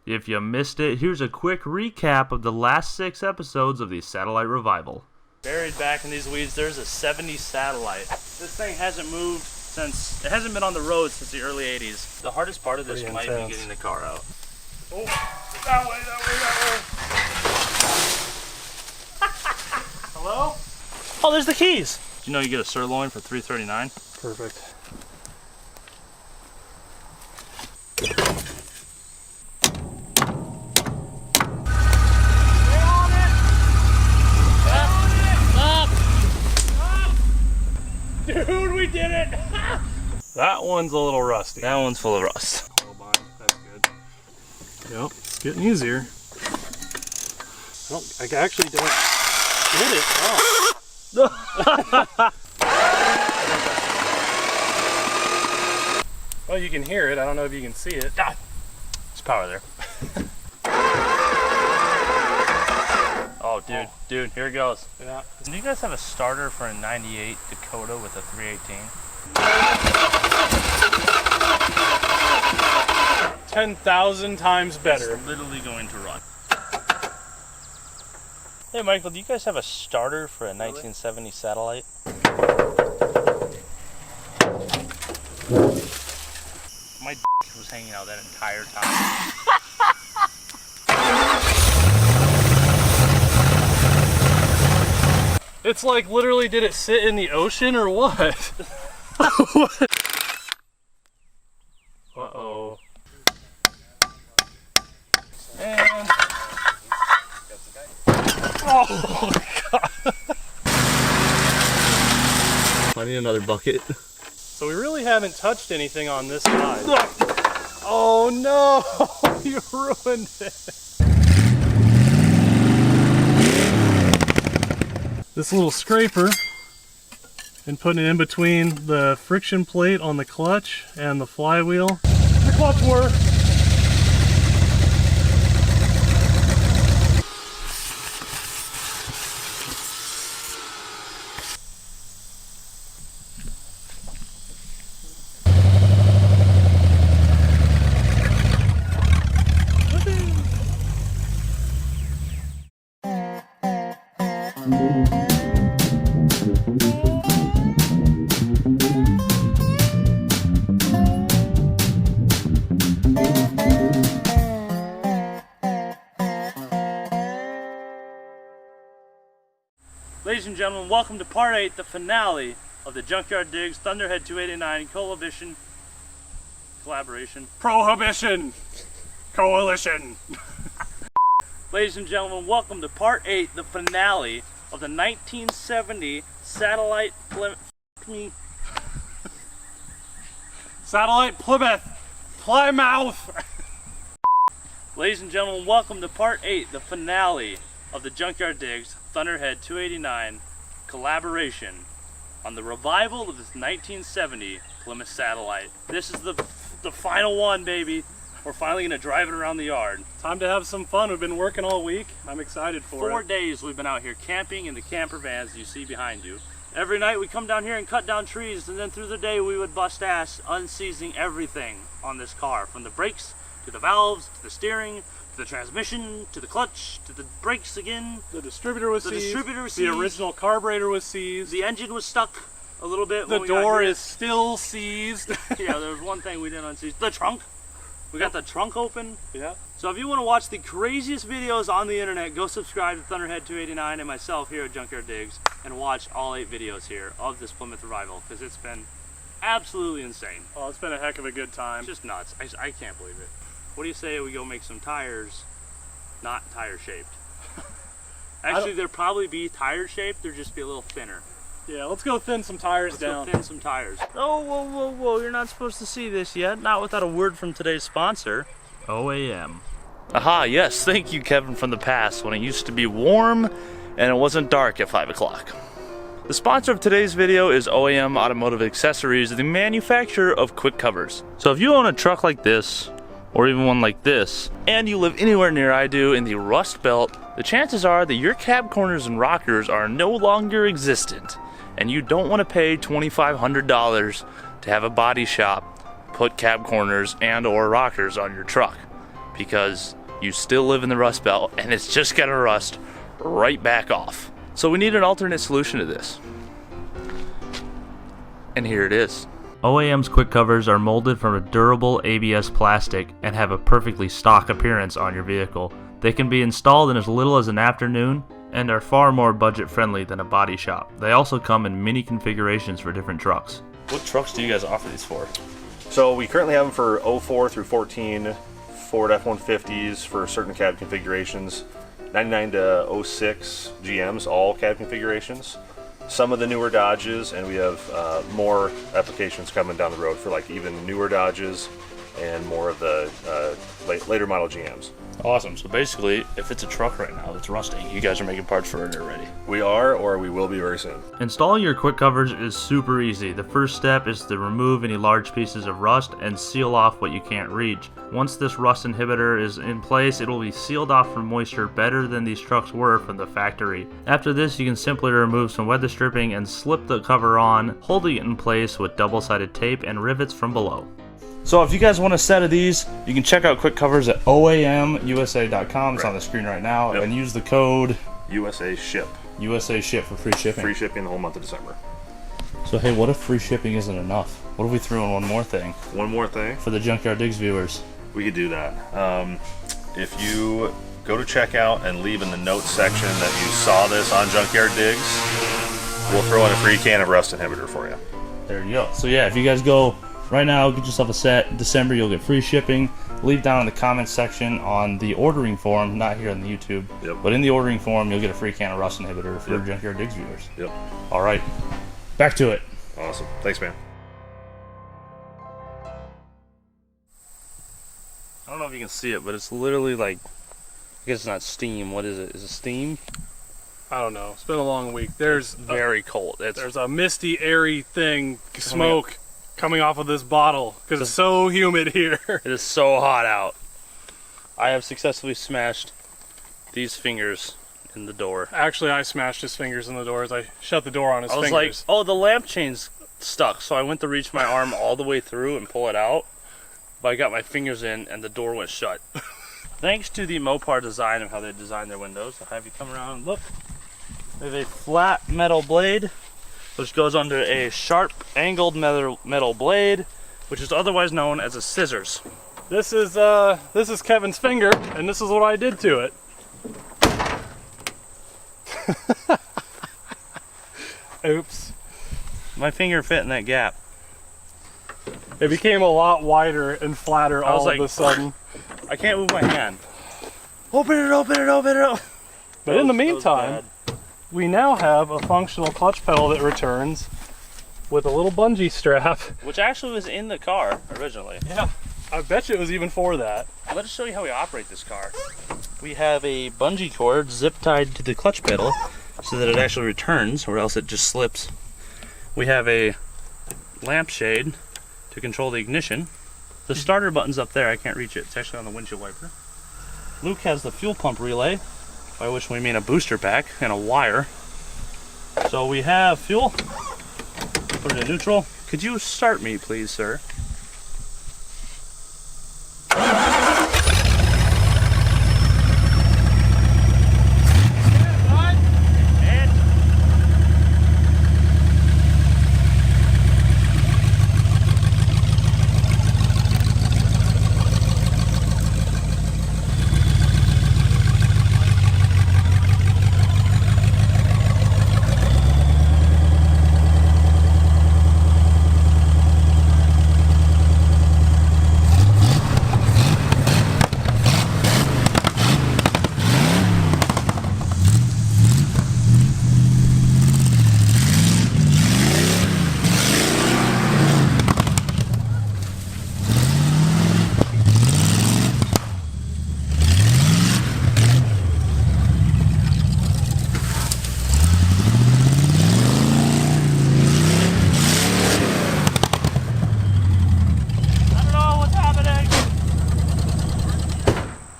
If you missed it, here's a quick recap of the last 6 episodes of the Satellite Revival. Buried back in these weeds, there's a 70 Satellite. This thing hasn't moved since, it hasn't been on the road since the early 80s. The hardest part of this might be getting the car out. Oh, that way, that way, that way. Hello? Oh, there's the keys. Did you know you get a sirloin for $3.39? Perfect. Dude, we did it! That one's a little rusty. That one's full of rust. That's good. Yep, it's getting easier. I actually don't hit it. Oh. Well, you can hear it. I don't know if you can see it. Ah, there's power there. Oh, dude, here it goes. Yeah. Do you guys have a starter for a 98 Dakota with a 318? 10,000 times better. It's literally going to run. Hey, Michael, do you guys have a starter for a 1970 Satellite? My was hanging out that entire time. It's like literally, did it sit in the ocean or what? Uh-oh. And... oh, God. I need another bucket. So we really haven't touched anything on this side. Oh no! You ruined it. This little scraper and putting it in between the friction plate on the clutch and the flywheel. The clutch works. Ladies and gentlemen, welcome to part 8, the finale of the Junkyard Digs Thunderhead 289 collaboration. Prohibition! Coalition! Ladies and gentlemen, welcome to part 8, the finale of the 1970 Satellite Satellite Plymouth! Ladies and gentlemen, welcome to part 8, the finale of the Junkyard Digs Thunderhead 289 collaboration on the revival of this 1970 Plymouth Satellite. This is the final one, baby. We're finally gonna drive it around the yard. Time to have some fun. We've been working all week. I'm excited for it. 4 days we've been out here camping in the camper vans you see behind you. Every night we come down here and cut down trees, and then through the day we would bust ass unseizing everything on this car, from the brakes to the valves to the steering, to the transmission, to the clutch, to the brakes again. The distributor was seized. The original carburetor was seized. The engine was stuck a little bit. The door is still seized. Yeah, there was one thing we didn't unseize. The trunk. We got the trunk open. Yeah. So if you want to watch the craziest videos on the internet, go subscribe to Thunderhead 289 and myself here at Junkyard Digs and watch all 8 videos here of this Plymouth Revival, because it's been absolutely insane. Oh, it's been a heck of a good time. It's just nuts. I can't believe it. What do you say we go make some tires not tire shaped? Actually, there'll probably be tire shaped, they'll just be a little thinner. Yeah, let's go thin some tires down. Let's go thin some tires. Oh, whoa, whoa, whoa, you're not supposed to see this yet. Not without a word from today's sponsor, OAM. Aha, yes, thank you, Kevin from the past, when it used to be warm and it wasn't dark at 5 o'clock. The sponsor of today's video is OAM Automotive Accessories, the manufacturer of quick covers. So if you own a truck like this, or even one like this, and you live anywhere near I do in the Rust Belt, the chances are that your cab corners and rockers are no longer existent, and you don't want to pay $2,500 to have a body shop put cab corners and or rockers on your truck. because you still live in the Rust Belt and it's just gonna rust right back off. So we need an alternate solution to this. And here it is. OAM's quick covers are molded from a durable ABS plastic and have a perfectly stock appearance on your vehicle. They can be installed in as little as an afternoon and are far more budget friendly than a body shop. They also come in many configurations for different trucks. What trucks do you guys offer these for? So we currently have them for 04 through 14 Ford F-150s for certain cab configurations, 99 to 06 GMs, all cab configurations. Some of the newer Dodges, and we have more applications coming down the road for like even newer Dodges and more of the later model GMs. Awesome. So basically, if it's a truck right now that's rusting, you guys are making parts for it already. We are, or we will be very soon. Installing your quick covers is super easy. The first step is to remove any large pieces of rust and seal off what you can't reach. Once this rust inhibitor is in place, it will be sealed off from moisture better than these trucks were from the factory. After this, you can simply remove some weather stripping and slip the cover on, holding it in place with double-sided tape and rivets from below. So if you guys want a set of these, you can check out quick covers at oamusa.com. It's on the screen right now. Yep. And use the code USA Ship. USA Ship for free shipping. Free shipping the whole month of December. So hey, what if free shipping isn't enough? What if we threw in one more thing One more thing, for the Junkyard Digs viewers? we could do that. If you go to checkout and leave in the notes section that you saw this on Junkyard Digs, we'll throw in a free can of rust inhibitor for you. There you go. So yeah, if you guys go right now, get yourself a set. In December, you'll get free shipping. Leave down in the comments section on the ordering form, not here on the YouTube, Yep. but in the ordering form, you'll get a free can of rust inhibitor for Yep. Junkyard Digs viewers. Yep. All right, back to it. Awesome. Thanks, man. I don't know if you can see it, but it's literally like, I guess it's not steam. What is it? Is it steam? I don't know. It's been a long week. There's Very cold. there's a misty, airy thing, smoke coming off of this bottle because it's so humid here. It is so hot out. I have successfully smashed these fingers in the door. Actually, I smashed his fingers in the door as I shut the door on his I was fingers. like, oh, the lamp chain's stuck. So I went to reach my arm all the way through and pull it out. But I got my fingers in and the door went shut. Thanks to the Mopar design of how they designed their windows, I'll have you come around and look. There's a flat metal blade, which goes under a sharp angled metal blade, which is otherwise known as a scissors. This is Kevin's finger, and this is what I did to it. Oops. My finger fit in that gap. It became a lot wider and flatter all like, of a sudden. I can't move my hand. Open it, open it, open it, open it. But in the That was meantime, bad. we now have a functional clutch pedal that returns with a little bungee strap. Which actually was in the car originally. Yeah, I bet you it was even for that. Let us show you how we operate this car. We have a bungee cord zip tied to the clutch pedal so that it actually returns, or else it just slips. We have a lampshade to control the ignition. The starter button's up there, I can't reach it. It's actually on the windshield wiper. Luke has the fuel pump relay, by which we mean a booster pack and a wire. So we have fuel. Put it in neutral. Could you start me, please, sir?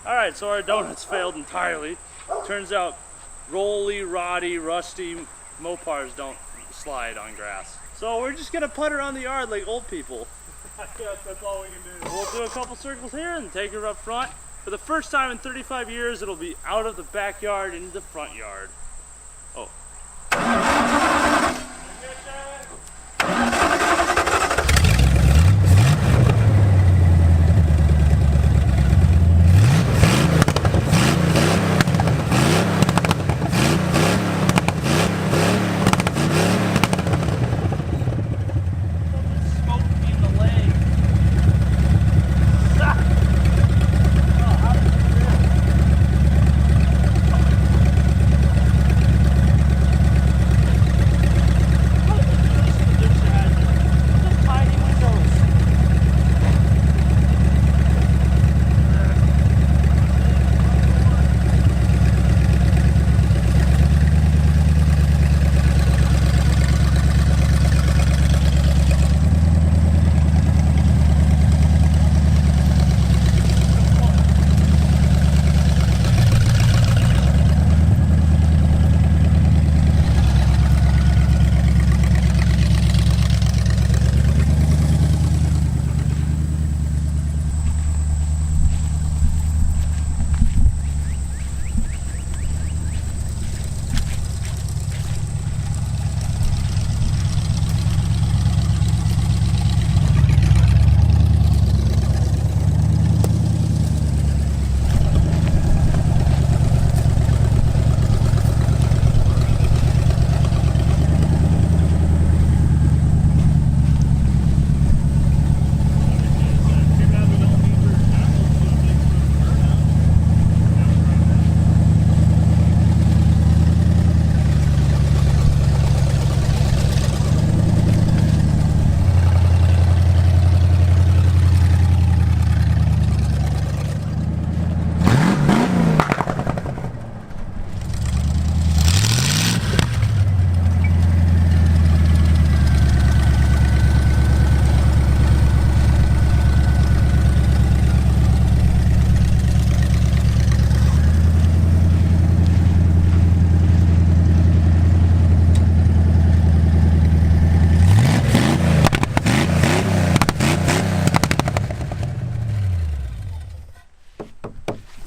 Alright, so our donuts failed entirely. Turns out rolly, roddy, rusty Mopars don't slide on grass. So we're just gonna putt around the yard like old people. Yes, that's all we can do. We'll do a couple circles here and take her up front For the first time in 35 years, it'll be out of the backyard into the front yard. Oh.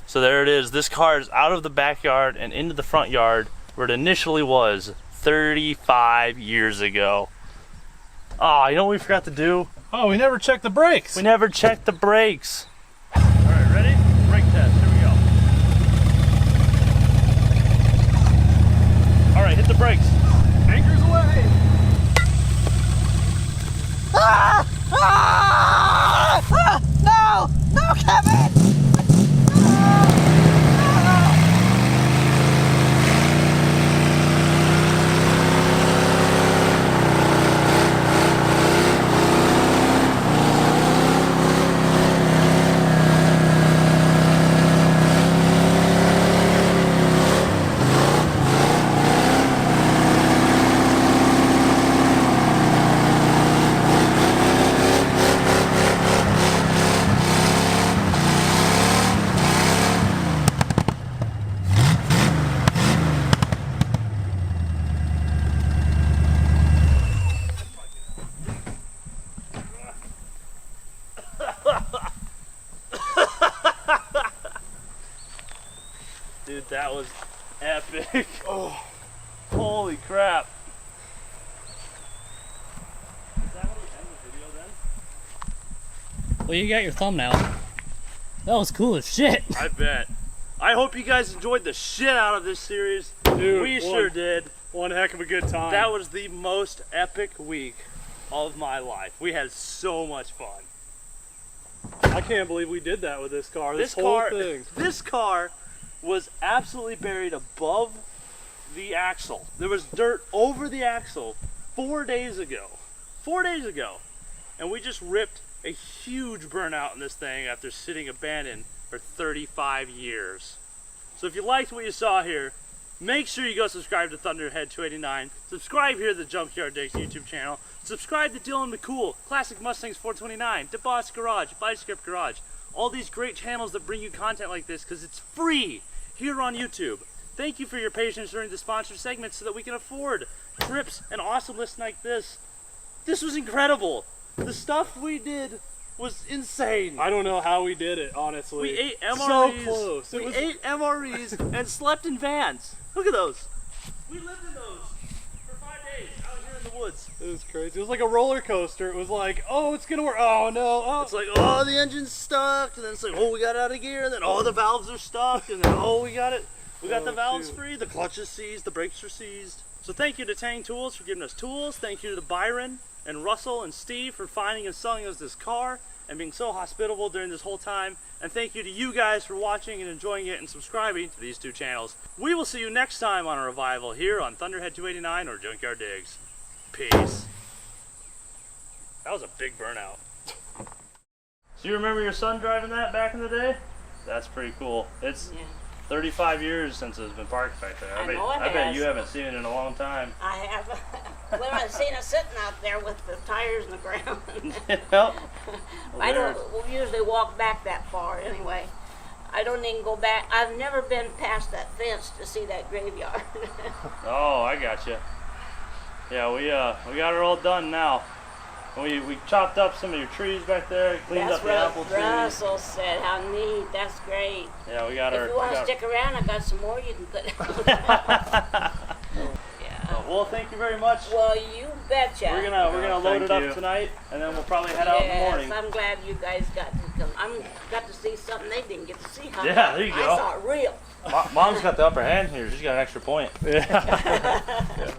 So there it is. This car is out of the backyard and into the front yard where it initially was 35 years ago. Oh, you know what we forgot to do? Oh, we never checked the brakes. We never checked the brakes. All right, ready? Brake test. Here we go. All right, hit the brakes. Anchors away. Ah! Ah! Ah! No! No, Kevin! Dude, that was epic. Oh, holy crap. Is that how we end the video then? Well, you got your thumbnail. That was cool as shit. I bet. I hope you guys enjoyed the shit out of this series. Dude, we sure did. One heck of a good time. That was the most epic week of my life. We had so much fun. I can't believe we did that with this car. This whole thing. This car was absolutely buried above the axle. There was dirt over the axle 4 days ago. 4 days ago. And we just ripped a huge burnout in this thing after sitting abandoned for 35 years. So if you liked what you saw here, make sure you go subscribe to Thunderhead 289. Subscribe here to the Junkyard Digs YouTube channel. Subscribe to Dylan McCool, Classic Mustangs 429, Deboss Garage, Bicycle Garage. All these great channels that bring you content like this because it's free here on YouTube. Thank you for your patience during the sponsored segments so that we can afford trips and awesome lists like this. This was incredible. The stuff we did was insane. I don't know how we did it, honestly. We ate MREs. So close. We ate MREs and slept in vans. Look at those. We lived in those for 5 days out here in the woods. It was crazy. It was like a roller coaster. It was like, oh, it's gonna work. Oh no. Oh. It's like, oh, the engine's stuck, and then it's like, oh, we got out of gear, and then oh, the valves are stuck, and then oh, we got it. We got the valves free, the clutch is seized, the brakes are seized. So thank you to Teng Tools for giving us tools. Thank you to Byron and Russell and Steve for finding and selling us this car and being so hospitable during this whole time. And thank you to you guys for watching and enjoying it and subscribing to these two channels. We will see you next time on a revival here on Thunderhead 289 or Junkyard Digs. Peace. That was a big burnout. So you remember your son driving that back in the day? That's pretty cool. It's 35 years since it's been parked back there. I bet you haven't seen it in a long time. I have. Well, I've seen it sitting out there with the tires in the ground. Yep. I don't usually walk back that far anyway. I don't even go back. I've never been past that fence to see that graveyard. Oh, I got you. Yeah, we got it all done now. We chopped up some of your trees back there, cleaned up the apple trees. That's what Russell said. How neat. That's great. Yeah, we got our. If you want to stick around, I got some more you can put out. Well, thank you very much. Well, you betcha. We're gonna load it up tonight, and then we'll probably head out in the morning. I'm glad you guys got to come. Got to see something they didn't get to see. Huh? Yeah, there you go. I saw it real. Mom's got the upper hand here. She's got an extra point. Yeah.